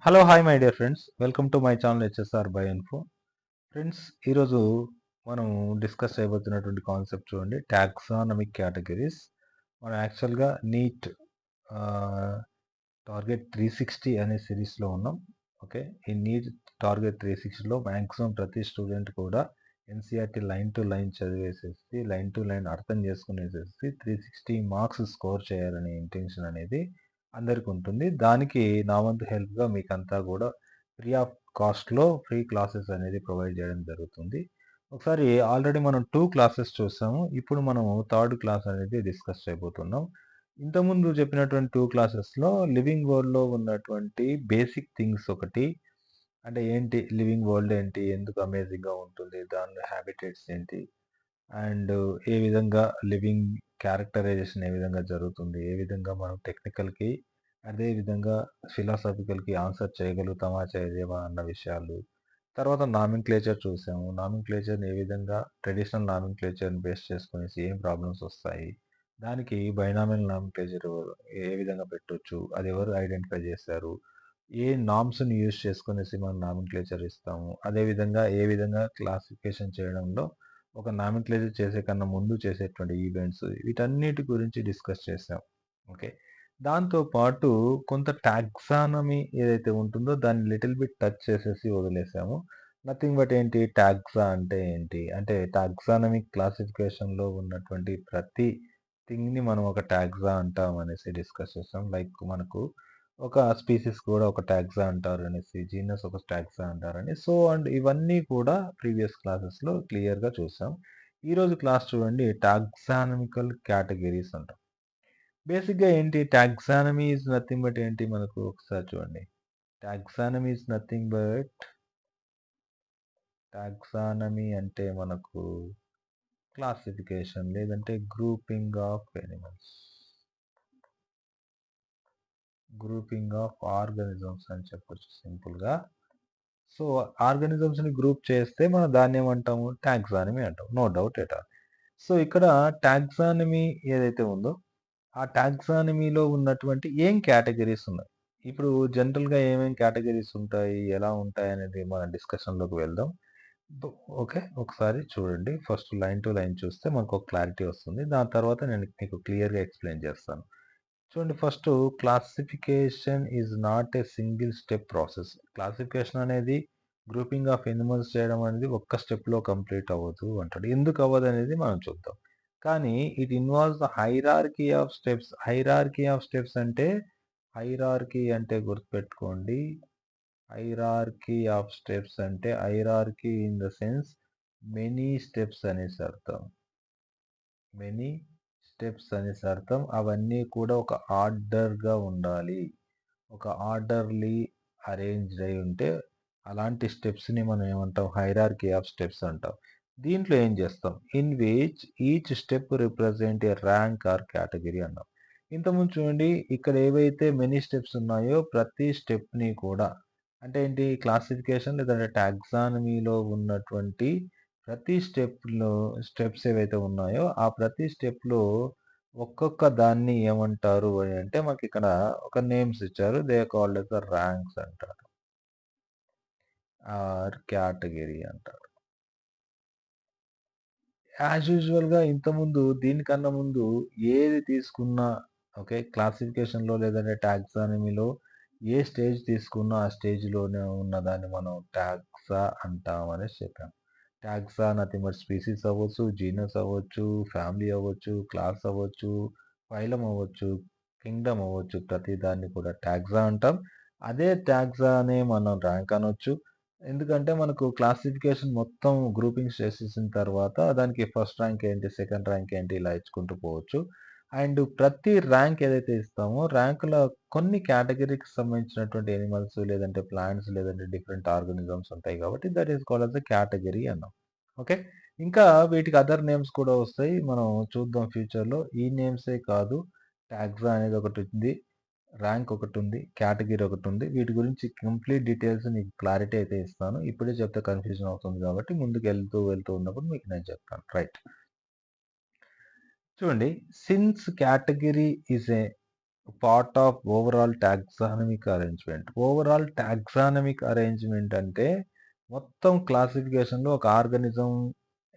Hello hi my dear friends welcome to my channel HSR by info friends. ఈరోజు మనం discuss చేయబోతున్నటువంటి concept చూడండి, taxonomic categories. మనం యాక్చువల్గా neat target 360 అనే సిరీస్లో ఉన్నాం. ఓకే, ఈ నీట్ టార్గెట్ 360లో మ్యాక్సిమం ప్రతి స్టూడెంట్ కూడా ఎన్సీఆర్టీ లైన్ టు లైన్ చదివేసేసి లైన్ టు లైన్ అర్థం చేసుకునేసేసి 360 మార్క్స్ స్కోర్ చేయాలనే ఇంటెన్షన్ అనేది అందరికి ఉంటుంది. దానికి నా వంతు హెల్ప్గా మీకంతా కూడా ఫ్రీ ఆఫ్ కాస్ట్లో ఫ్రీ క్లాసెస్ అనేది ప్రొవైడ్ చేయడం జరుగుతుంది. ఒకసారి ఆల్రెడీ మనం 2 క్లాసెస్ చూసాము. ఇప్పుడు మనం థర్డ్ క్లాస్ అనేది డిస్కస్ చేయబోతున్నాం. ఇంతకుముందు చెప్పినటువంటి 2 క్లాసెస్లో లివింగ్ వరల్డ్లో ఉన్నటువంటి బేసిక్ థింగ్స్ ఒకటి, అంటే ఏంటి లివింగ్ వరల్డ్ ఏంటి, ఎందుకు అమేజింగ్గా ఉంటుంది, దాని హ్యాబిటేట్స్ ఏంటి, అండ్ ఏ విధంగా లివింగ్ క్యారెక్టరైజేషన్ ఏ విధంగా జరుగుతుంది, ఏ విధంగా మనం టెక్నికల్కి అదే విధంగా ఫిలాసాఫికల్కి ఆన్సర్ చేయగలుగుతామా చేయలేమా అన్న విషయాలు. తర్వాత నామిన్క్లేచర్ చూసాము. నామిన్క్లేచర్ని ఏ విధంగా ట్రెడిషనల్ నామిన్క్లేచర్ని బేస్ చేసుకుని ఏం ప్రాబ్లమ్స్ వస్తాయి, దానికి బైనామియల్ నామిన్క్లేచర్ ఏ విధంగా పెట్టొచ్చు, అది ఎవరు ఐడెంటిఫై చేశారు, ఏ నామ్స్ని యూజ్ చేసుకునేసి మనం నామిన్క్లేచర్ ఇస్తాము, అదేవిధంగా ఏ విధంగా క్లాసిఫికేషన్ చేయడంలో ఒక నామిన్క్లేచర్ చేసే కన్నా ముందు చేసేటువంటి ఈవెంట్స్, వీటన్నిటి గురించి డిస్కస్ చేసాం. ఓకే, దాంతో పాటు కొంత టాక్సానమీ ఏదైతే ఉంటుందో దాన్ని లిటిల్ బిట్ టచ్ చేసేసి వదిలేసాము. నథింగ్ బట్ ఏంటి, టాక్సా అంటే ఏంటి, అంటే టాక్సానమిక్ క్లాసిఫికేషన్లో ఉన్నటువంటి ప్రతి థింగ్ని మనం ఒక టాక్సా అంటాం అనేసి డిస్కస్ చేసాం. లైక్ మనకు ఒక స్పీసీస్ కూడా ఒక టాక్సా అంటారు అనేసి, జీనస్ ఒక టాక్సా అంటారని, సో అండ్ ఇవన్నీ కూడా ప్రీవియస్ క్లాసెస్లో క్లియర్గా చూసాం. ఈరోజు క్లాస్ చూడండి, టాక్సానమికల్ కేటగిరీస్ అంటాం. బేసిక్గా ఏంటి, టాక్సానమీ ఈజ్ నథింగ్ బట్ ఏంటి, మనకు ఒకసారి చూడండి, taxonomy is nothing but, taxonomy అంటే మనకు క్లాసిఫికేషన్ లేదంటే grouping of animals, grouping of organisms అని చెప్పొచ్చు సింపుల్గా. సో ఆర్గానిజమ్స్ని గ్రూప్ చేస్తే మనం దాన్ని ఏమంటాము, టాక్సానమీ అంటాం, no doubt at all. So ఇక్కడ టాక్సానమీ ఏదైతే ఉందో ఆ టాక్సానమీలో ఉన్నటువంటి ఏం కేటగిరీస్ ఉన్నాయి, ఇప్పుడు జనరల్గా ఏమేం కేటగిరీస్ ఉంటాయి, ఎలా ఉంటాయి అనేది మన డిస్కషన్లోకి వెళ్దాం. ఓకే, ఒకసారి చూడండి, ఫస్ట్ లైన్ టు లైన్ చూస్తే మనకు ఒక క్లారిటీ వస్తుంది. దాని తర్వాత నేను మీకు క్లియర్గా ఎక్స్ప్లెయిన్ చేస్తాను. చూడండి, first classification is not a single step process. Classification అనేది గ్రూపింగ్ ఆఫ్ ఎనిమల్స్ చేయడం అనేది ఒక్క స్టెప్లో కంప్లీట్ అవ్వదు అంటాడు. ఎందుకు అవ్వదు అనేది మనం చూద్దాం. కానీ it involves the hierarchy of steps. Hierarchy of steps అంటే, హైరార్కీ అంటే గుర్తుపెట్టుకోండి, హైరార్కీ ఆఫ్ స్టెప్స్ అంటే hierarchy in the sense many steps అనేసి అర్థం. మెనీ స్టెప్స్ అనేసి అర్థం. అవన్నీ కూడా ఒక ఆర్డర్గా ఉండాలి, ఒక ఆర్డర్లీ అరేంజ్డ్ అయి ఉంటే అలాంటి స్టెప్స్ని మనం ఏమంటాం, హైరార్కీ ఆఫ్ స్టెప్స్ అంటాం. దీంట్లో ఏం చేస్తాం, in which each step represent A rank are category అన్నాం. ఇంతకుముందు చూడండి, ఇక్కడ ఏవైతే మెనీ స్టెప్స్ ఉన్నాయో ప్రతి స్టెప్ని కూడా, అంటే ఏంటి, క్లాసిఫికేషన్ లేదంటే టాక్సానమీలో ఉన్నటువంటి ప్రతి స్టెప్లో స్టెప్స్ ఏవైతే ఉన్నాయో ఆ ప్రతి స్టెప్లో ఒక్కొక్క దాన్ని ఏమంటారు అని అంటే మనకి ఇక్కడ ఒక నేమ్స్ ఇచ్చారు, they called as the ranks అంటారు, ఆర్ కేటగిరీ అంటారు. యాజ్ యూజువల్గా ఇంతకుముందు దీనికన్నా ముందు ఏది తీసుకున్నా, ఓకే, క్లాసిఫికేషన్లో లేదంటే టాక్సానమీలో ఏ స్టేజ్ తీసుకున్నా ఆ స్టేజ్లోనే ఉన్నదాన్ని మనం టాక్సా అంటామనేసి చెప్పాం. టాక్సా నథింగ్ బట్ స్పీసీస్ అవ్వచ్చు, జీనస్ అవ్వచ్చు, ఫ్యామిలీ అవ్వచ్చు, క్లాస్ అవ్వచ్చు, ఫైలం అవ్వచ్చు, కింగ్డమ్ అవ్వచ్చు, ప్రతి దాన్ని కూడా టాక్సా అంటాం. అదే టాక్సానే మనం ర్యాంక్ అనొచ్చు. ఎందుకంటే మనకు క్లాసిఫికేషన్ మొత్తం గ్రూపింగ్స్ చేసేసిన తర్వాత దానికి ఫస్ట్ ర్యాంక్ ఏంటి, సెకండ్ ర్యాంక్ ఏంటి, ఇలా ఇచ్చుకుంటూ పోవచ్చు. అండ్ ప్రతి ర్యాంక్ ఏదైతే ఇస్తామో ర్యాంకులో కొన్ని కేటగిరీకి సంబంధించినటువంటి ఎనిమల్స్ లేదంటే ప్లాంట్స్ లేదంటే డిఫరెంట్ ఆర్గానిజమ్స్ ఉంటాయి కాబట్టి that is called as a category అన్నాం. ఓకే, ఇంకా వీటికి అదర్ నేమ్స్ కూడా వస్తాయి, మనం చూద్దాం ఫ్యూచర్లో. ఈ నేమ్సే కాదు, టాక్సా అనేది ఒకటి ఉంది, ర్యాంక్ ఒకటి ఉంది, కేటగిరీ ఒకటి ఉంది. వీటి గురించి కంప్లీట్ డీటెయిల్స్ మీకు క్లారిటీ అయితే ఇస్తాను. ఇప్పుడే చెప్తే కన్ఫ్యూజన్ అవుతుంది కాబట్టి ముందుకు వెళ్తూ ఉన్నప్పుడు మీకు నేను చెప్తాను. రైట్, చూడండి, since category is a part of overall taxonomic arrangement. Overall taxonomic arrangement అంటే మొత్తం క్లాసిఫికేషన్‌లో ఒక ఆర్గానిజం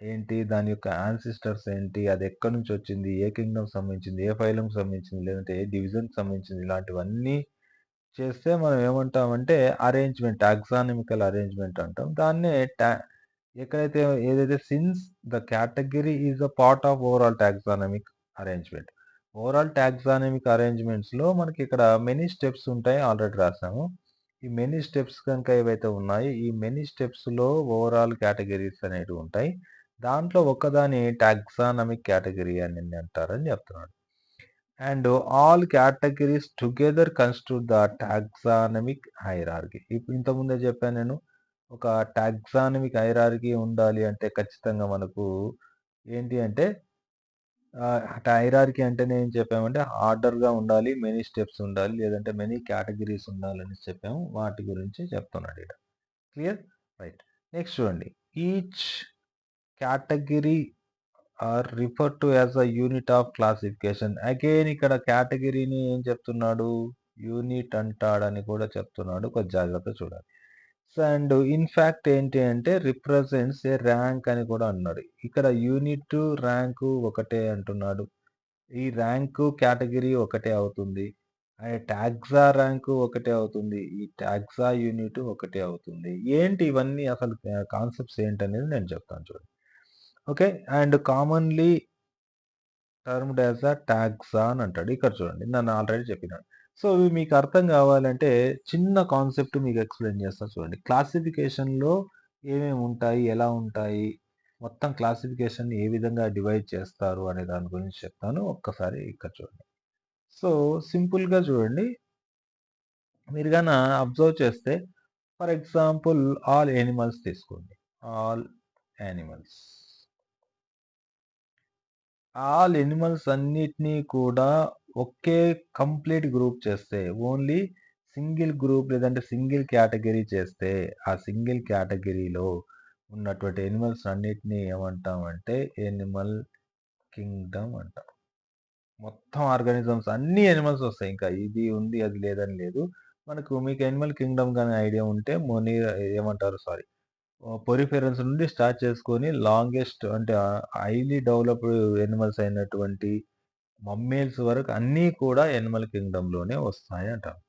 ఏంటి? దాని యొక్క యాన్సిస్టర్స్ ఏంటి? అది ఎక్కడి నుంచి వచ్చింది? ఏ కింగ్‌డమ్‌కి సంబంధించింది? ఏ ఫైలంకి సంబంధించింది? లేదంటే ఏ డివిజన్‌కి సంబంధించింది? ఇలాంటివన్నీ చేస్తే మనం ఏమంటామంటే అరేంజ్‌మెంట్ టాక్సానమికల్ అరేంజ్‌మెంట్ అంటాం. దాన్నే ఎక్కడైతే ఏదైతే since the category is a part of overall taxonomic arrangement. Overall taxonomic అరేంజ్‌మెంట్స్‌లో మనకి ఇక్కడ మెనీ స్టెప్స్ ఉంటాయి. ఆల్రెడీ రాసాము. ఈ మెనీ స్టెప్స్ కనుక ఏవైతే ఉన్నాయో, ఈ మెనీ స్టెప్స్‌లో ఓవరాల్ కేటగరీస్ అనేటివి ఉంటాయి. దాంట్లో ఒక్కదాన్ని టాక్సానమిక్ కేటగరీ అని అంటారని చెప్తున్నాడు. And all categories together constitute the taxonomic hierarchy. ఇప్పుడు ఇంతకుముందే చెప్పాను నేను. ఒక టాక్సానమిక్ హైరార్కీ ఉండాలి అంటే ఖచ్చితంగా మనకు ఏంటి అంటే హైరార్కీ అంటేనే ఏం చెప్పామంటే ఆర్డర్‌గా ఉండాలి. మెనీ స్టెప్స్ ఉండాలి. లేదంటే మెనీ కేటగరీస్ ఉండాలని చెప్పాము. వాటి గురించి చెప్తున్నాడు ఈడ. క్లియర్? రైట్. నెక్స్ట్ చూడండి. Each category are refer to as a unit of classification. Again ఇక్కడ కేటగరీని ఏం చెప్తున్నాడు? యూనిట్ అంటాడని కూడా చెప్తున్నాడు. కొంచెం జాగ్రత్తగా చూడాలి. అండ్ ఇన్ ఫ్యాక్ట్ ఏంటి అంటే రిప్రజెంట్స్ ఏ ర్యాంక్ అని కూడా అన్నాడు. ఇక్కడ యూనిట్, ర్యాంకు ఒకటే అంటున్నాడు. ఈ ర్యాంకు కేటగరీ ఒకటే అవుతుంది. టాక్సా ర్యాంకు ఒకటే అవుతుంది. ఈ టాక్సా యూనిట్ ఒకటే అవుతుంది. ఏంటి ఇవన్నీ అసలు కాన్సెప్ట్స్ ఏంటనేది నేను చెప్తాను చూడండి. Okay. And commonly termed as a taxa అని అంటాడు. ఇక్కడ చూడండి. నన్ను ఆల్రెడీ చెప్పినాను. సో, ఇవి మీకు అర్థం కావాలంటే చిన్న కాన్సెప్ట్ మీకు ఎక్స్‌ప్లెయిన్ చేస్తా చూడండి. క్లాసిఫికేషన్‌లో ఏమేమి ఉంటాయి? ఎలా ఉంటాయి? మొత్తం క్లాసిఫికేషన్‌ని ఏ విధంగా డివైడ్ చేస్తారు అనే దాని గురించి చెప్తాను. ఒక్కసారి ఇక్కడ చూడండి. సో, సింపుల్‌గా చూడండి. మీరు గాన అబ్జర్వ్ చేస్తే ఫర్ ఎగ్జాంపుల్ ఆల్ యానిమల్స్ తీసుకోండి. All animals. ఆల్ యానిమల్స్ అన్నిటిని కూడా ఒకే కంప్లీట్ గ్రూప్ చేస్తే ఓన్లీ సింగిల్ గ్రూప్ లేదంటే సింగిల్ కేటగిరీ చేస్తే ఆ సింగిల్ కేటగిరీలో ఉన్నటువంటి యానిమల్స్ అన్నిటిని ఏమంటామంటే యానిమల్ కింగ్డమ్ అంటాం. మొత్తం ఆర్గానిజమ్స్ అన్ని యానిమల్స్ వస్తాయి. ఇంకా ఇది ఉంది, అది లేదని లేదు. మీకు యానిమల్ కింగ్డమ్ గాని ఐడియా ఉంటే ఏమంటారు సారీ పొరిఫెరన్స్ నుండి స్టార్ట్ చేసుకొని లాంగెస్ట్ అంటే హైలీ డెవలప్డ్ యానిమల్స్ అయినటువంటి మమ్మేల్స్ వరకు అన్నీ కూడా యానిమల్ కింగ్డమ్‌లోనే వస్తాయంటారు.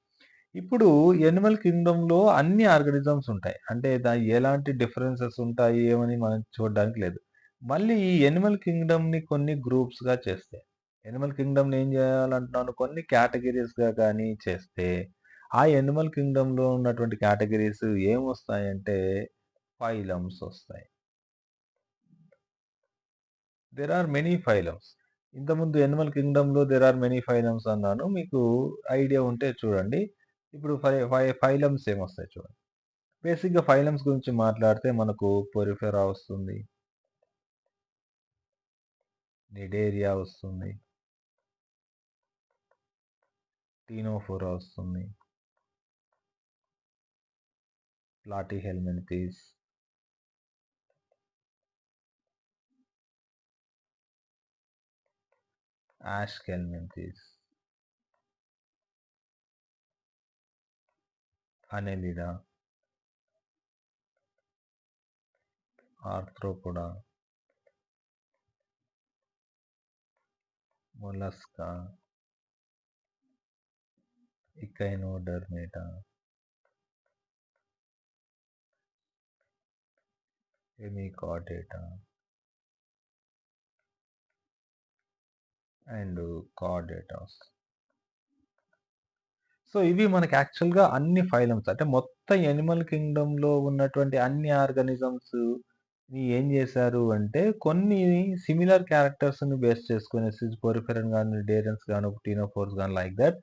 ఇప్పుడు యానిమల్ కింగ్డమ్‌లో అన్ని ఆర్గానిజమ్స్ ఉంటాయి. అంటే ఎలాంటి డిఫరెన్సెస్ ఉంటాయి ఏమని మనం చూడడానికి లేదు. మళ్ళీ ఈ యానిమల్ కింగ్డమ్‌ని కొన్ని గ్రూప్స్‌గా చేస్తే, యానిమల్ కింగ్డమ్‌ని ఏం చేయాలంటున్నాను కొన్ని కేటగరీస్‌గా గాని చేస్తే, ఆ యానిమల్ కింగ్డమ్‌లో ఉన్నటువంటి కేటగరీస్ ఏమొస్తాయంటే ఫైలమ్స్ వస్తాయి. There are many phylums. ఇంతకుముందు యానిమల్ కింగ్డమ్‌లో దేర్ ఆర్ మెనీ ఫైలమ్స్ అన్నాను. మీకు ఐడియా ఉంటే చూడండి. ఇప్పుడు ఫైలమ్స్ ఏమొస్తాయి చూడండి. బేసిక్‌గా ఫైలమ్స్ గురించి మాట్లాడితే మనకు పొరిఫెరా వస్తుంది. నిడేరియా వస్తుంది. టీనోఫోరా వస్తుంది. Platyhelminthes, Aschelminthes, Annelida, Arthropoda, Mollusca, Echinodermata, Hemichordata and chordates. So, ఇవి మనకి యాక్చువల్‌గా అన్ని ఫైలమ్స్ అంటే మొత్తం యానిమల్ కింగ్డమ్‌లో ఉన్నటువంటి అన్ని ఆర్గానిజమ్స్‌ని ఏం చేశారు అంటే కొన్ని సిమిలర్ క్యారెక్టర్స్‌ని బేస్ చేసుకొని పొరిఫెరన్ గాని, డేరన్స్ గాని, టీనోఫోర్స్ గాని లైక్ థట్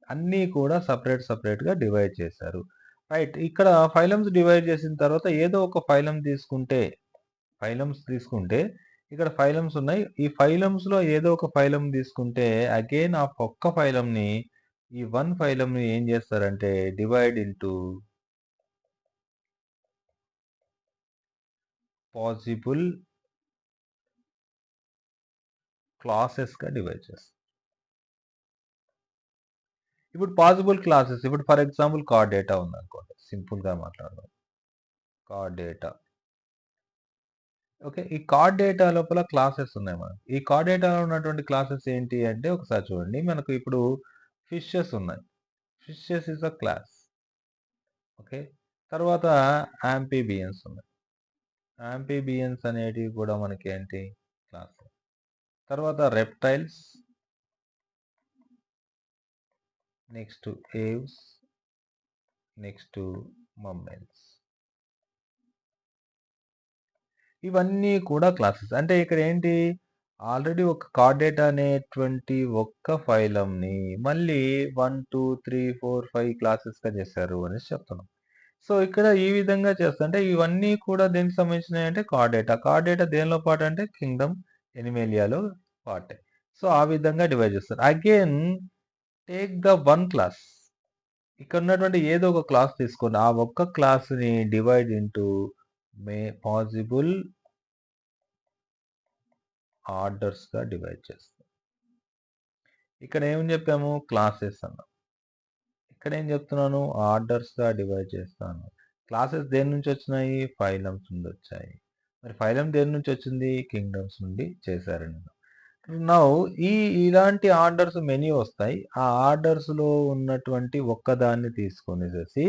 అన్నీ కూడా సెపరేట్‌గా డివైడ్ చేశారు. రైట్. ఇక్కడ ఫైలమ్స్ డివైడ్ చేసిన తర్వాత ఏదో ఒక ఫైలమ్స్ తీసుకుంటే ఇక్కడ ఫైలమ్స్ ఉన్నాయి. ఈ ఫైలమ్స్‌లో ఏదో ఒక ఫైలమ్ తీసుకుంటే అగైన్ ఆ ఒక్క ఫైలమ్‌ని ఈ వన్ ఫైలమ్‌ని ఏం చేస్తారంటే డివైడ్ ఇంటూ పాసిబుల్ క్లాసెస్‌గా డివైడ్ చేస్తారు. ఇప్పుడు పాసిబుల్ క్లాసెస్ ఇప్పుడు ఫర్ ఎగ్జాంపుల్ కార్డ్ డేటా ఉందనుకోండి. సింపుల్‌గా మాట్లాడదాం. Card data. ఓకే. ఈ కార్డ్ డేటా లోపల క్లాసెస్ ఉన్నాయి మనకు. ఈ కార్డ్ డేటాలో ఉన్నటువంటి క్లాసెస్ ఏంటి అంటే ఒకసారి చూడండి. మనకు ఇప్పుడు ఫిషెస్ ఉన్నాయి. Fishes is a class. Okay. తర్వాత యాంఫీబియన్స్ ఉన్నాయి. యాంఫీబియన్స్ అనేటివి కూడా మనకి ఏంటి క్లాస్. తర్వాత reptiles, next Aves, next mammals. ఇవన్నీ కూడా క్లాసెస్. అంటే ఇక్కడ ఏంటి ఆల్రెడీ ఒక కార్డ్ డేటా అనేటువంటి ఒక్క ఫైలంని మళ్ళీ 1, 2, 3, 4, 5 క్లాసెస్‌గా చేశారు అనేసి చెప్తున్నాం. సో, ఇక్కడ ఈ విధంగా చేస్తుంటే ఇవన్నీ కూడా దేనికి సంబంధించినయి అంటే కార్డ్ డేటా. కార్డ్ డేటా దేనిలో పార్ట్ అంటే కింగ్డమ్ ఎనిమేలియాలో పార్టే. సో, ఆ విధంగా డివైడ్ చేస్తారు. Again take the one class. ఇక్కడ ఉన్నటువంటి ఏదో ఒక క్లాస్ తీసుకోండి. ఆ ఒక్క క్లాస్‌ని డివైడ్ ఇంటూ పాసిబుల్ ఆర్డర్స్‌గా డివైడ్ చేస్తాం. ఇక్కడ ఏమని చెప్పాము? క్లాసెస్ అన్నాం. ఇక్కడ ఏం చెప్తున్నాను? ఆర్డర్స్‌గా డివైడ్ చేస్తాను. క్లాసెస్ దేని నుంచి వచ్చినాయి? ఫైలమ్స్ నుండి వచ్చాయి. మరి ఫైలం దేని నుంచి వచ్చింది? కింగ్డమ్స్ నుండి చేశారండి. నౌ ఈ ఇలాంటి ఆర్డర్స్ మెనీ వస్తాయి. ఆ ఆర్డర్స్‌లో ఉన్నటువంటి ఒక్కదాన్ని తీసుకొనేసేసి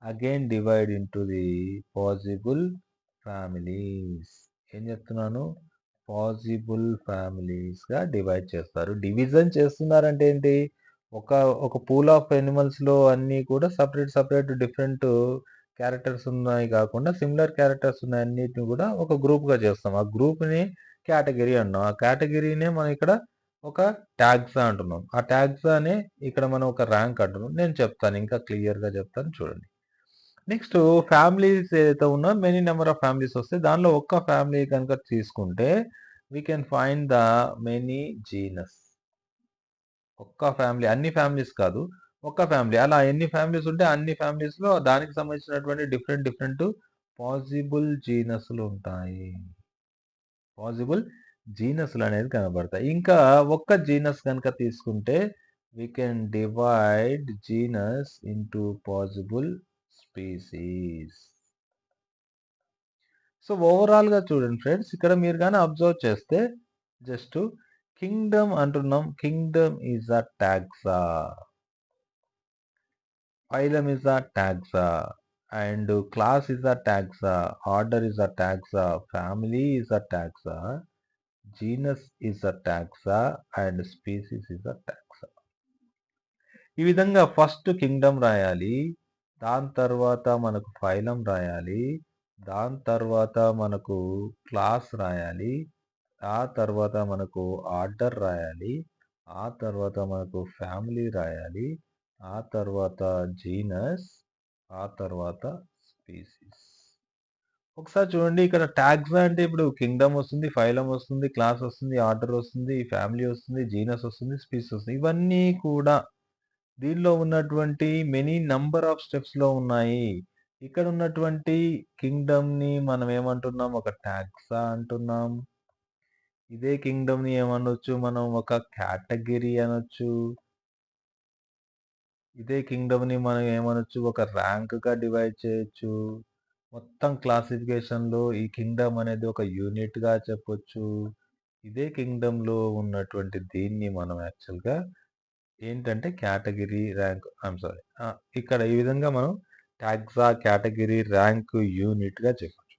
again divide into the possible families. ఏం చెప్తున్నాను? పాసిబుల్ ఫ్యామిలీస్‌గా డివైడ్ చేస్తారు. డివిజన్ చేస్తున్నారంటే ఏంటి? ఒక ఒక పూల్ ఆఫ్ యానిమల్స్‌లో అన్నీ కూడా సెపరేట్ డిఫరెంట్ క్యారెక్టర్స్ ఉన్నాయి కాకుండా సిమిలర్ క్యారెక్టర్స్ ఉన్న అన్నిటిని కూడా ఒక గ్రూప్‌గా చేస్తాం. ఆ గ్రూప్‌ని కేటగిరీ అన్నాం. ఆ కేటగిరీనే మనం ఇక్కడ ఒక టాక్సా అంటున్నాం. ఆ టాక్సానే ఇక్కడ మనం ఒక ర్యాంక్ అంటున్నాం. నేను చెప్తాను. ఇంకా క్లియర్‌గా చెప్తాను చూడండి. నెక్స్ట్ ఫ్యామిలీస్ ఏదైతే ఉన్నాయో మెనీ నంబర్ ఆఫ్ ఫ్యామిలీస్ వస్తాయి. దానిలో ఒక్క ఫ్యామిలీ కనుక తీసుకుంటే we can find the many genus. ఒక్క ఫ్యామిలీ అన్ని ఫ్యామిలీస్ కాదు. ఒక్క ఫ్యామిలీ. అలా ఎన్ని ఫ్యామిలీస్ ఉంటే అన్ని ఫ్యామిలీస్‌లో దానికి సంబంధించినటువంటి డిఫరెంట్ పాసిబుల్ జీనస్‌లు ఉంటాయి. పాసిబుల్ జీనస్‌లనేవి కనబడతాయి. ఇంకా ఒక్క జీనస్ గనుక తీసుకుంటే we can divide genus into possible species. So, ఓవరాల్‌గా చూడండి ఫ్రెండ్స్. ఇక్కడ మీరు గాని అబ్జర్వ్ చేస్తే జస్ట్ కింగ్డమ్ అంటున్నాం. Kingdom is a taxa. Phylum is a taxa and class is a taxa, order is a taxa, family is a taxa, genus is a taxa and species is a taxa. ఈ విధంగా first Kingdom రాయాలి. దాని తర్వాత మనకు phylum రాయాలి. దాని తర్వాత మనకు క్లాస్ రాయాలి. ఆ తర్వాత మనకు ఆర్డర్ రాయాలి. ఆ తర్వాత మనకు ఫ్యామిలీ రాయాలి. ఆ తర్వాత జీనస్, ఆ తర్వాత స్పీసీస్. ఒకసారి చూడండి ఇక్కడ టాగ్స్ అంటే ఇప్పుడు కింగ్డమ్ వస్తుంది, ఫైలం వస్తుంది, క్లాస్ వస్తుంది, ఆర్డర్ వస్తుంది, ఫ్యామిలీ వస్తుంది, జీనస్ వస్తుంది, స్పీసీస్ వస్తుంది. ఇవన్నీ కూడా దీనిలో ఉన్నటువంటి మెనీ నంబర్ ఆఫ్ స్టెప్స్‌లో ఉన్నాయి. ఇక్కడ ఉన్నటువంటి కింగ్డమ్‌ని మనం ఏమంటున్నాం? ఒక టాక్సా అంటున్నాం. ఇదే కింగ్డమ్‌ని ఏమనొచ్చు మనం? ఒక కేటగరీ అనొచ్చు. ఇదే కింగ్డమ్‌ని మనం ఏమనొచ్చు? ఒక ర్యాంక్‌గా డివైడ్ చేయొచ్చు. మొత్తం క్లాసిఫికేషన్‌లో ఈ కింగ్డమ్ అనేది ఒక యూనిట్‌గా చెప్పొచ్చు. ఇదే కింగ్డమ్‌లో ఉన్నటువంటి దీన్ని మనం యాక్చువల్‌గా ఏంటంటే కేటగరీ, ర్యాంక్ సారీ. ఇక్కడ ఈ విధంగా మనం టాక్సా, కేటగరీ, ర్యాంక్, యూనిట్‌గా చెప్పొచ్చు.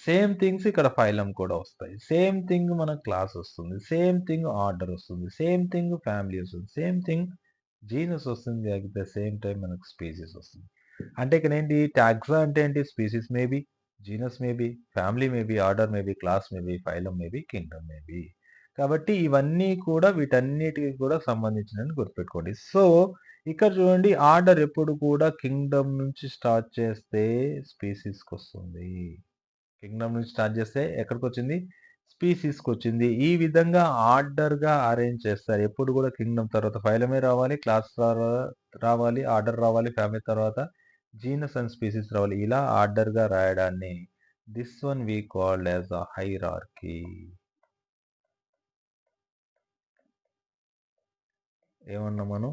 సేమ్ థింగ్స్ ఇక్కడ ఫైలం కూడా వస్తాయి. సేమ్ థింగ్ మనకు క్లాస్ వస్తుంది. సేమ్ థింగ్ ఆర్డర్ వస్తుంది. సేమ్ థింగ్ ఫ్యామిలీ వస్తుంది. సేమ్ థింగ్ జీనస్ వస్తుంది. అట్ ద సేమ్ టైమ్ మనకు స్పీసీస్ వస్తుంది. అంటే ఇక్కడ ఏంటి టాక్సా అంటే ఏంటి? Species maybe, genus maybe, family maybe, order maybe, class maybe, phylum maybe, Kingdom maybe. కాబట్టి ఇవన్నీ కూడా వీటన్నిటికి కూడా సంబంధించినవి గుర్తుపెట్టుకోండి. సో, ఇక్కడ చూడండి ఆర్డర్ ఎప్పుడు కూడా కింగ్డమ్ నుంచి స్టార్ట్ చేస్తే స్పీసీస్‌కొస్తుంది. కింగ్డమ్ నుంచి స్టార్ట్ చేస్తే ఎక్కడికొచ్చింది? స్పీసీస్‌కొచ్చింది. ఈ విధంగా ఆర్డర్‌గా అరేంజ్ చేస్తారు. ఎప్పుడు కూడా కింగ్డమ్ తర్వాత ఫైలమే రావాలి, క్లాస్ రావాలి, ఆర్డర్ రావాలి, ఫ్యామిలీ తర్వాత జీనస్ అండ్ స్పీసీస్ రావాలి. ఇలా ఆర్డర్‌గా రాయడాన్ని this one we called as a hierarchy. ఏమన్నాం మనం?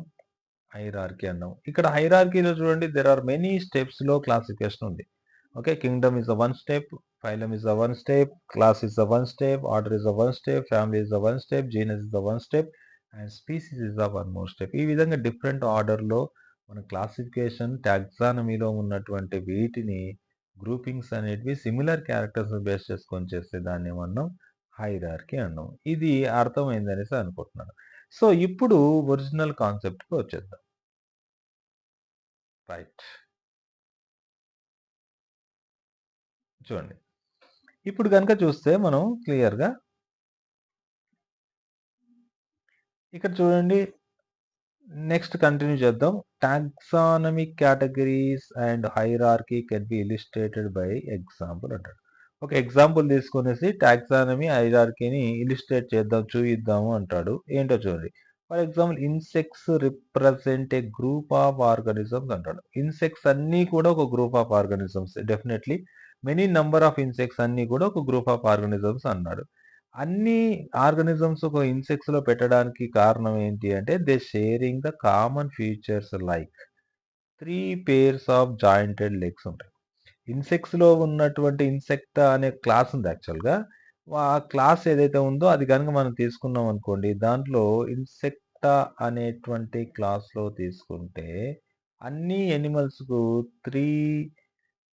హైరార్కీ అన్నాం. ఇక్కడ హైరార్కీలో చూడండి దేర్ ఆర్ మెనీ స్టెప్స్‌లో క్లాసిఫికేషన్ ఉంది. Okay. Kingdom is the one step, phylum is the one step, class is the one step, order is the one step, family is the one step, genus is the one step and species is the one more step. ఈ విధంగా different ఆర్డర్‌లో మన classification టాక్సానమీలో ఉన్నటువంటి వీటిని groupings అనేటివి similar క్యారెక్టర్స్‌ని base చేసుకొని చేస్తే దాన్నేమన్నాం hierarchy అన్నాం. ఇది అర్థమైందనేసి అనుకుంటున్నాను. సో, ఇప్పుడు ఒరిజినల్ కాన్సెప్ట్‌కి వచ్చేద్దాం. రైట్. చూడండి. ఇప్పుడు గనుక చూస్తే మనం క్లియర్‌గా ఇక్కడ చూడండి నెక్స్ట్ కంటిన్యూ చేద్దాం. Taxonomic categories and hierarchy can be illustrated by example అంటాడు. ఒక ఎగ్జాంపుల్ తీసుకొనేసి టాక్సానమీ, హైరార్కీని ఇల్లుస్ట్రేట్ చేద్దాం, చూయిద్దాము అంటాడు. ఏంటో చూడండి. For example insects represent a group of organisms అంటాడు. ఇన్సెక్ట్స్ అన్నీ కూడా ఒక group of organisms. Definitely many number of insects అన్నీ కూడా ఒక గ్రూప్ ఆఫ్ ఆర్గానిజమ్స్ అన్నాడు. అన్ని ఆర్గానిజమ్స్ ఒక ఇన్సెక్ట్స్‌లో పెట్టడానికి కారణం ఏంటి అంటే they sharing the common features like 3 pairs of jointed legs ఉంటాయి. ఇన్సెక్ట్స్‌లో ఉన్నటువంటి ఇన్సెక్టా అనే క్లాస్ ఉంది యాక్చువల్‌గా. ఆ క్లాస్ ఏదైతే ఉందో అది గనుక మనం తీసుకున్నాం అనుకోండి. దాంట్లో ఇన్సెక్టా అనేటువంటి క్లాస్‌లో తీసుకుంటే అన్ని యానిమల్స్‌కు 3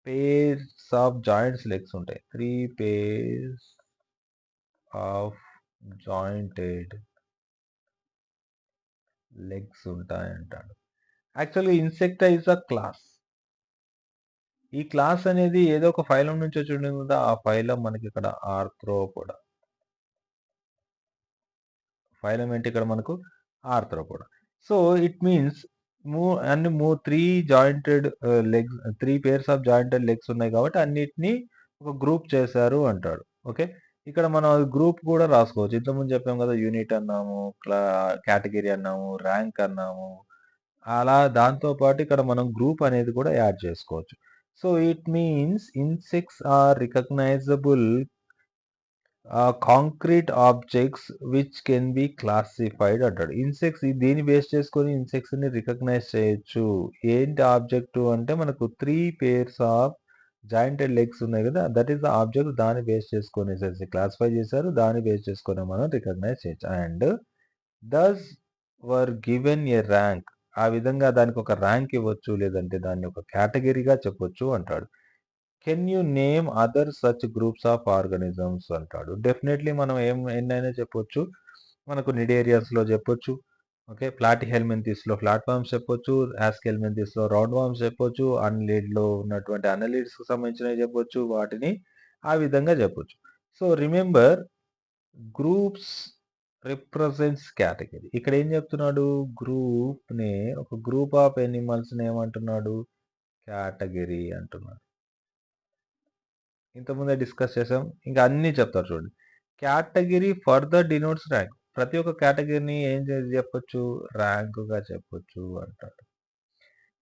పెయిర్స్ ఆఫ్ జాయింట్స్ లెగ్స్ ఉంటాయి. 3 పెయిర్స్ ఆఫ్ జాయింటెడ్ లెగ్స్ ఉంటాయంటాడు. యాక్చువల్‌గా ఇన్సెక్టా ఈస్ అ క్లాస్. ఈ క్లాస్ అనేది ఏదో ఒక ఫైలం నుంచి వచ్చి ఉంటుంది కదా! ఆ ఫైలం మనకిక్కడ ఆర్థ్రోపోడా. ఫైలం ఏంటి ఇక్కడ మనకు ఆర్థ్రోపోడా. సో, ఇట్ మీన్స్ మూ అన్ని 3 jointed legs 3 pairs of jointed legs ఉన్నాయి కాబట్టి అన్నిటిని ఒక గ్రూప్ చేశారు అంటాడు. ఓకే. ఇక్కడ మనం గ్రూప్ కూడా రాసుకోవచ్చు. ఇంతకుముందు చెప్పాం కదా! యూనిట్ అన్నాము, కేటగరీ అన్నాము, ర్యాంక్ అన్నాము. అలా దాంతో పాటు ఇక్కడ మనం గ్రూప్ అనేది కూడా యాడ్ చేసుకోవచ్చు. So, it means insects are recognisable concrete objects which can be classified అంటాడు. ఇన్సెక్ట్స్ దీన్ని బేస్ చేసుకొని ఇన్సెక్ట్స్‌ని రికగ్నైజ్ చేయొచ్చు. ఏంటి ఆబ్జెక్ట్ అంటే మనకు 3 పెయిర్స్ ఆఫ్ జాయింటెడ్ లెగ్స్ ఉన్నాయి కదా! దట్ ఈస్ ద ఆబ్జెక్ట్ దాన్ని బేస్ చేసుకొనేసేసి క్లాసిఫై చేశారు. దాన్ని బేస్ చేసుకొని మనం రికగ్నైజ్ చేయొచ్చు. And thus were given a rank. ఆ విధంగా దానికి ఒక ర్యాంక్ ఇవ్వచ్చు. లేదంటే దాన్ని ఒక కేటగరీగా చెప్పొచ్చు అంటాడు. Can you name other such groups of organisms అంటాడు. డెఫినెట్‌లీ మనం ఎన్నైనా చెప్పొచ్చు. మనకు నిడేరియాస్‌లో చెప్పొచ్చు. ఓకే. ప్లాటిహెల్మింథిస్‌లో ఫ్లాట్‌వార్మ్స్ చెప్పొచ్చు. యాస్కెల్మింథిస్‌లో రౌండ్ వార్మ్స్ చెప్పొచ్చు. అన్లిడ్‌లో ఉన్నటువంటి అనలిడ్స్‌కి సంబంధించినవి చెప్పొచ్చు. వాటిని ఆ విధంగా చెప్పొచ్చు. So, remember groups represents category. ఇక్కడ ఏం చెప్తున్నాడు? గ్రూప్‌ని ఒక గ్రూప్ ఆఫ్ యానిమల్స్‌ని ఏమంటున్నాడు? కేటగరీ అంటున్నాడు. ఇంతకుముందే డిస్కస్ చేసాం. ఇంకా అన్నీ చెప్తారు చూడండి. Category further denotes rank. ప్రతి ఒక్క కేటగరీని ఏం చెప్పొచ్చు? ర్యాంక్‌గా చెప్పొచ్చు అంటాడు.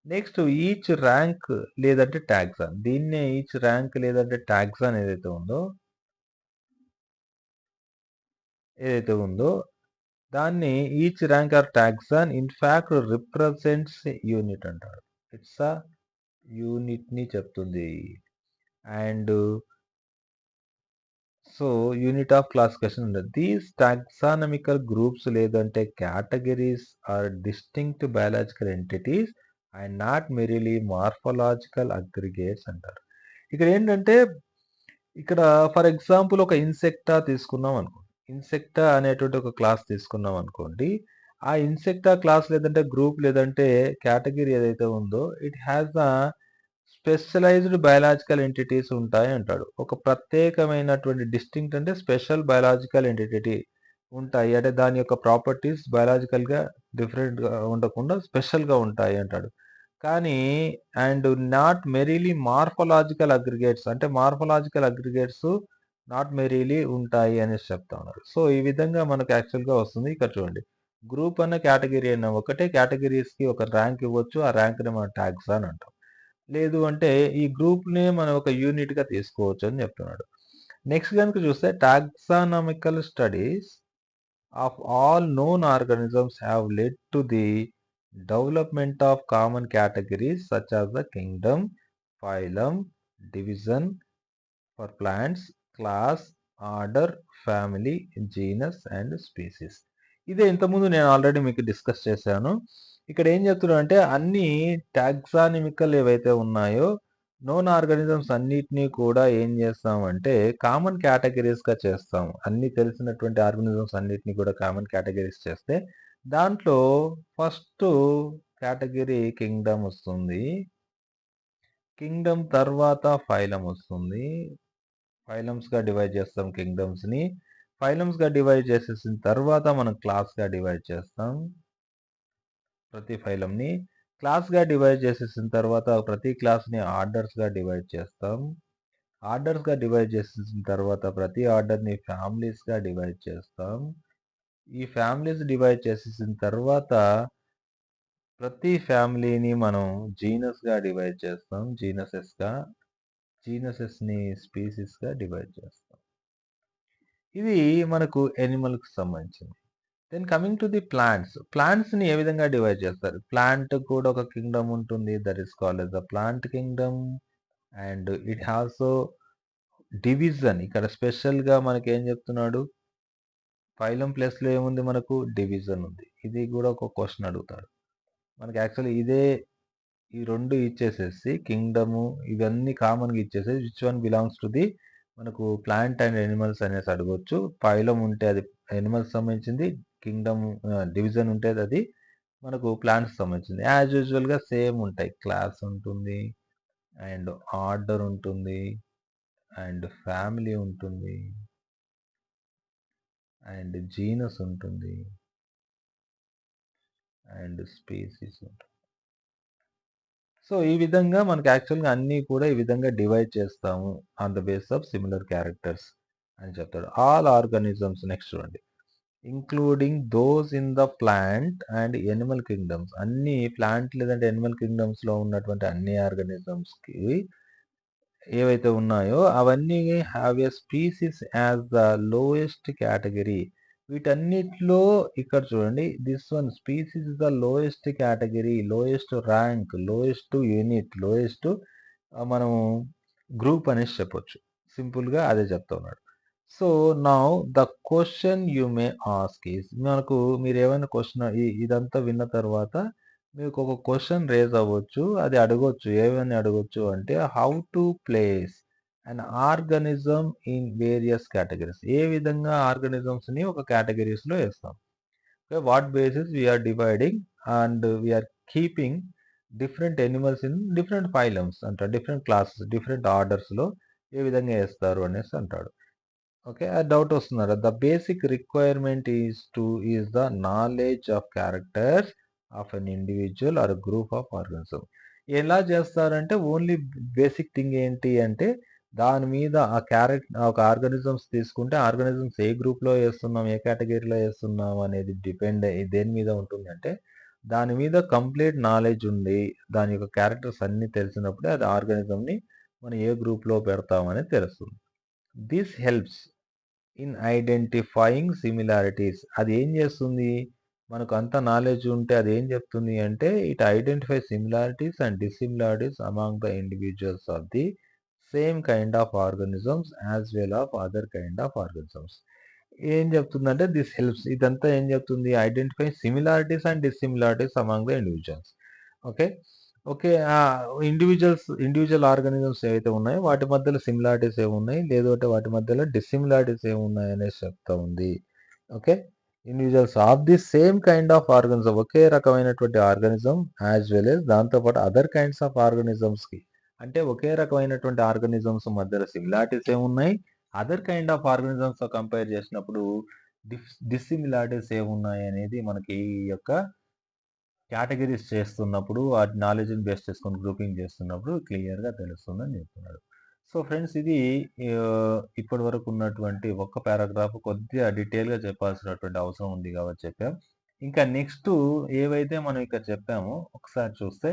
నెక్స్ట్ ఈచ్ ర్యాంక్ లేదంటే టాక్సాన్. దీన్నే ఈచ్ ర్యాంక్ లేదంటే టాక్సాన్ ఏదైతే ఉందో దాన్ని each rank or taxon in fact represents unit అంటాడు. ఇట్స్ అ యూనిట్‌ని చెప్తుంది. And so, unit of classification ఉండదు. దీస్ టాక్సానమికల్ గ్రూప్స్ లేదంటే categories are distinct biological entities and not merely morphological aggregates అంటారు. ఇక్కడ ఏంటంటే ఇక్కడ ఫర్ ఎగ్జాంపుల్ ఒక ఇన్సెక్టా తీసుకున్నాం అనుకోండి. ఇన్సెక్టా అనేటువంటి ఒక క్లాస్ తీసుకున్నాం అనుకోండి. ఆ ఇన్సెక్టా క్లాస్ లేదంటే గ్రూప్ లేదంటే కేటగరీ ఏదైతే ఉందో it has the specialised biological entities ఉంటాయి అంటాడు. ఒక ప్రత్యేకమైనటువంటి డిస్టింక్ట్ అంటే స్పెషల్ బయలాజికల్ ఎంటిటీ ఉంటాయి. అంటే దాని యొక్క ప్రాపర్టీస్ బయలాజికల్‌గా డిఫరెంట్‌గా ఉండకుండా స్పెషల్‌గా ఉంటాయి అంటాడు. కానీ and not merely morphological aggregates అంటే మార్ఫలాజికల్ అగ్రిగేట్స్ నాట్ మెరీలీ ఉంటాయి అనేసి చెప్తా ఉన్నారు. సో, ఈ విధంగా మనకు యాక్చువల్‌గా వస్తుంది. ఇక్కడ చూడండి. గ్రూప్ అన్న కేటగరీ అన్న ఒకటే కేటగరీస్‌కి ఒక ర్యాంక్ ఇవ్వచ్చు. ఆ ర్యాంక్‌ని మనం టాగ్స్ అని అంటాం. లేదు అంటే ఈ గ్రూప్‌నే మనం ఒక యూనిట్‌గా తీసుకోవచ్చు అని చెప్తున్నాడు. నెక్స్ట్ గనుక చూస్తే taxonomical studies of all known organisms have led to the development of common categories such as the Kingdom, phylum, division for plants, class, order, family, genus and species. ఇదే ఇంతకుముందు నేను ఆల్రెడీ మీకు డిస్కస్ చేశాను. ఇక్కడ ఏం చెప్తున్నాడంటే అన్ని టాక్సానమికల్ ఏవైతే ఉన్నాయో నోన్ ఆర్గానిజమ్స్ అన్నిటినీ కూడా ఏం చేస్తామంటే కామన్ కేటగిరీస్గా చేస్తాం. అన్ని తెలిసినటువంటి ఆర్గానిజమ్స్ అన్నిటినీ కూడా కామన్ కేటగిరీస్ చేస్తే దాంట్లో ఫస్ట్ కేటగిరీ కింగ్డమ్ వస్తుంది. కింగ్డమ్ తర్వాత ఫైలం వస్తుంది. ఫైలమ్స్గా డివైడ్ చేస్తాం కింగ్డమ్స్ని. ఫైలమ్స్గా డివైడ్ చేసేసిన తర్వాత మనం క్లాస్గా డివైడ్ చేస్తాం ప్రతి ఫైలంని. క్లాస్గా డివైడ్ చేసేసిన తర్వాత ప్రతి క్లాస్ని ఆర్డర్స్గా డివైడ్ చేస్తాం. ఆర్డర్స్గా డివైడ్ చేసేసిన తర్వాత ప్రతి ఆర్డర్ని ఫ్యామిలీస్గా డివైడ్ చేస్తాం. ఈ ఫ్యామిలీస్ డివైడ్ చేసేసిన తర్వాత ప్రతి ఫ్యామిలీని మనం జీనస్గా డివైడ్ చేస్తాం. జీనసెస్ని స్పీసీస్గా డివైడ్ చేస్తాం. ఇది మనకు ఎనిమల్కి సంబంధించింది. దెన్ కమింగ్ టు ది ప్లాంట్స్ని ఏ విధంగా డివైడ్ చేస్తారు? ప్లాంట్ కూడా ఒక కింగ్డమ్ ఉంటుంది, that is called as the plant Kingdom. And it also division. ఇక్కడ స్పెషల్గా మనకి ఏం చెప్తున్నాడు? ఫైలం ప్లేస్లో ఏముంది మనకు? డివిజన్ ఉంది. ఇది కూడా ఒక క్వశ్చన్ అడుగుతాడు మనకి. యాక్చువల్లీ ఇదే ఈ రెండు ఇచ్చేసేసి కింగ్డము ఇవన్నీ కామన్గా ఇచ్చేసేసి which one belongs to the మనకు ప్లాంట్ అండ్ ఎనిమల్స్ అనేసి అడగొచ్చు. ఫైలం ఉంటే అది ఎనిమల్స్ సంబంధించింది, కింగ్డమ్ డివిజన్ ఉంటే అది మనకు ప్లాంట్స్ సంబంధించింది. యాజ్ యూజువల్గా సేమ్ ఉంటాయి. క్లాస్ ఉంటుంది, అండ్ ఆర్డర్ ఉంటుంది, అండ్ ఫ్యామిలీ ఉంటుంది, అండ్ జీనస్ ఉంటుంది, అండ్ స్పీసీస్ ఉంటుంది. సో ఈ విధంగా మనకి యాక్చువల్గా అన్నీ కూడా ఈ విధంగా డివైడ్ చేస్తాము on the base of similar characters అని చెప్తాడు. ఆల్ ఆర్గానిజమ్స్ నెక్స్ట్ చూడండి, including those in the plant and Animal kingdoms. అన్ని ప్లాంట్ లేదంటే ఎనిమల్ కింగ్డమ్స్ లో ఉన్నటువంటి అన్ని ఆర్గానిజమ్స్ కి ఏవైతే ఉన్నాయో అవన్నీ have a species as the lowest category. వీటన్నిటిలో ఇక్కడ చూడండి, this one species is the lowest category, lowest rank, lowest unit, lowest మనము గ్రూప్ అనేసి చెప్పొచ్చు. సింపుల్గా అదే చెప్తా ఉన్నాడు. So now the question you may ask is, మనకు మీరు ఏమైనా క్వశ్చన్ ఇదంతా విన్న తర్వాత మీకు ఒక క్వశ్చన్ రేజ్ అవ్వచ్చు, అది అడగొచ్చు. ఏమని అడగొచ్చు అంటే how to place and organism in various categories. ఏ విధంగా ఆర్గానిజమ్స్ ని ఒక కేటగిరీస్ లో వేస్తాం. What basis we are dividing and we are keeping different animals in different phylums అంటారు, డిఫరెంట్ క్లాసెస్, డిఫరెంట్ ఆర్డర్స్ లో ఏ విధంగా వేస్తారు అనేసి అంటాడు. ఓకే, ఆ డౌట్ వస్తున్నారు. The basic requirement is the knowledge of characters of an individual or group of organism. ఎలా చేస్తారంటే ఓన్లీ బేసిక్ థింగ్ ఏంటి అంటే దాని మీద ఆ ఒక ఆర్గానిజమ్స్ తీసుకుంటే ఆర్గానిజమ్స్ ఏ గ్రూప్ లో వేస్తున్నాం, ఏ కేటగిరీలో వేస్తున్నాం అనేది డిపెండ్ దేని మీద ఉంటుంది అంటే దాని మీద కంప్లీట్ నాలెడ్జ్ ఉండి దాని యొక్క క్యారెక్టర్స్ అన్ని తెలిసినప్పుడే అది ఆర్గానిజం ని మనం ఏ గ్రూప్ లో పెడతామని తెలుస్తుంది. This helps in identifying similarities. అది ఏం చేస్తుంది? మనకు అంత నాలెడ్జ్ ఉంటే అది ఏం చెప్తుంది అంటే it identify similarities and dissimilarities among the individuals of the same kind of organisms as well of other kind of organisms. ఏం చెప్తుందంటే దిస్ హెల్ప్స్, ఇదంతా ఏం చెప్తుంది? Identify similarities and dissimilarities among the individuals. Okay okay individual organisms ఏవైతే ఉన్నాయో వాటి మధ్యలో similarities ఏమున్నాయి, లేదు అంటే వాటి మధ్యలో డిసిమిలారిటీస్ ఏమున్నాయి అనేసి చెప్తా ఉంది. Okay, individuals of the same kind of organism, ఒకే రకమైనటువంటి ఆర్గానిజం, యాజ్ వెల్ ఎస్ దాంతోపాటు అదర్ కైండ్స్ ఆఫ్ ఆర్గానిజమ్స్ కి, అంటే ఒకే రకమైనటువంటి ఆర్గానిజమ్స్ మధ్యలో సిమిలారిటీస్ ఏమున్నాయి, అదర్ కైండ్ ఆఫ్ ఆర్గానిజమ్స్ తో కంపేర్ చేసినప్పుడు డిసిమిలారిటీస్ ఏమున్నాయి అనేది మనకి ఈ యొక్క కేటగిరీస్ చేస్తున్నప్పుడు ఆ నాలెడ్జ్ని బేస్ చేసుకొని గ్రూపింగ్ చేస్తున్నప్పుడు క్లియర్గా తెలుస్తుందని చెప్తున్నాడు. సో ఫ్రెండ్స్, ఇది ఇప్పటి వరకు ఉన్నటువంటి ఒక్క పారాగ్రాఫ్ కొద్దిగా డీటెయిల్గా చెప్పాల్సినటువంటి అవసరం ఉంది కాబట్టి చెప్పాం. ఇంకా నెక్స్ట్ ఏవైతే మనం ఇక్కడ చెప్పామో ఒకసారి చూస్తే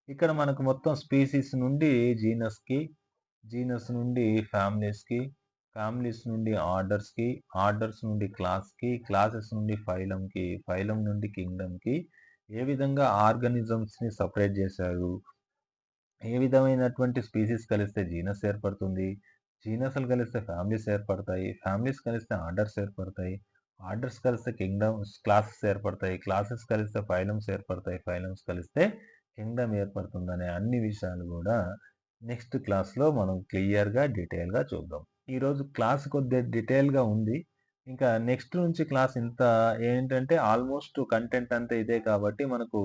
ఇక్కడ మనకు మొత్తం స్పీసీస్ నుండి జీనస్ నుండి ఫ్యామిలీస్కి, ఫ్యామిలీస్ నుండి ఆర్డర్స్ నుండి క్లాస్కి, క్లాసెస్ నుండి ఫైలం నుండి కింగ్డమ్కి, ఏ విధంగా ఆర్గానిజమ్స్‌ని సెపరేట్ చేశారు? ఏ విధమైనటువంటి స్పీసీస్ కలిస్తే జీనస్ ఏర్పడుతుంది. జీనస్‌లు కలిస్తే ఫ్యామిలీస్ ఏర్పడతాయి. ఫ్యామిలీస్ కలిస్తే ఆర్డర్స్ ఏర్పడతాయి. ఆర్డర్స్ కలిస్తే కింగ్డమ్స్, క్లాసెస్ ఏర్పడతాయి. క్లాసెస్ కలిస్తే ఫైలమ్స్ ఏర్పడతాయి. ఫైలమ్స్ కలిస్తే కింగ్డమ్ ఏర్పడుతుందనే అన్ని విషయాలు గూడా నెక్స్ట్ క్లాస్‌లో మనం క్లియర్‌గా, డీటెయిల్‌గా చూద్దాం. ఈరోజు క్లాస్ కొద్దిగా డీటెయిల్‌గా ఉంది. ఇంకా నెక్స్ట్ నుంచి క్లాస్ ఇంత ఏంటంటే ఆల్మోస్ట్ కంటెంట్ అంతా ఇదే కాబట్టి మనకు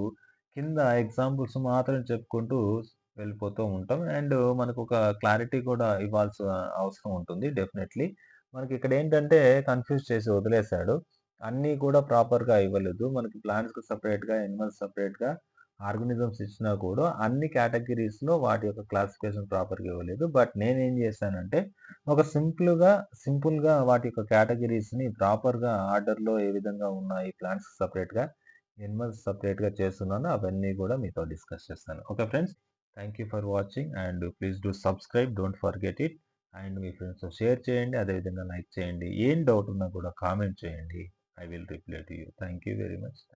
కింద ఎగ్జాంపుల్స్ మాత్రం చెప్పుకుంటూ వెళ్ళిపోతూ ఉంటాం. అండ్ మనకొక క్లారిటీ కూడా ఇవ్వాల్సిన అవసరం ఉంటుంది డెఫినైట్‌లీ. మనకిక్కడేంటంటే కన్‌ఫ్యూజ్ చేసి వదిలేసాడు. అన్నీ కూడా ప్రాపర్‌గా ఇవ్వలేదు. మనకి ప్లాంట్స్‌కి సెపరేట్‌గా, యానిమల్స్ సెపరేట్‌గా, ఆర్గానిజమ్స్ ఇచ్చినా కూడా అన్ని కేటగరీస్‌లో వాటి యొక్క క్లాసిఫికేషన్ ప్రాపర్‌గా ఇవ్వలేదు. బట్ నేనేం చేశానంటే ఒక సింపుల్‌గా వాటి యొక్క కేటగరీస్‌ని ప్రాపర్‌గా ఆర్డర్‌లో ఏ విధంగా ఉన్నాయి ప్లాంట్స్‌కి సెపరేట్‌గా, యానిమల్స్ సెపరేట్‌గా చేస్తున్నానో అవన్నీ కూడా మీతో డిస్కస్ చేస్తాను. Okay friends. Thank you for watching and please do subscribe. Don't forget it. And మీ ఫ్రెండ్స్‌తో షేర్ చేయండి. అదేవిధంగా లైక్ చేయండి. ఏం డౌట్ ఉన్నా కూడా కామెంట్ చేయండి. I will reply to you. Thank you very much.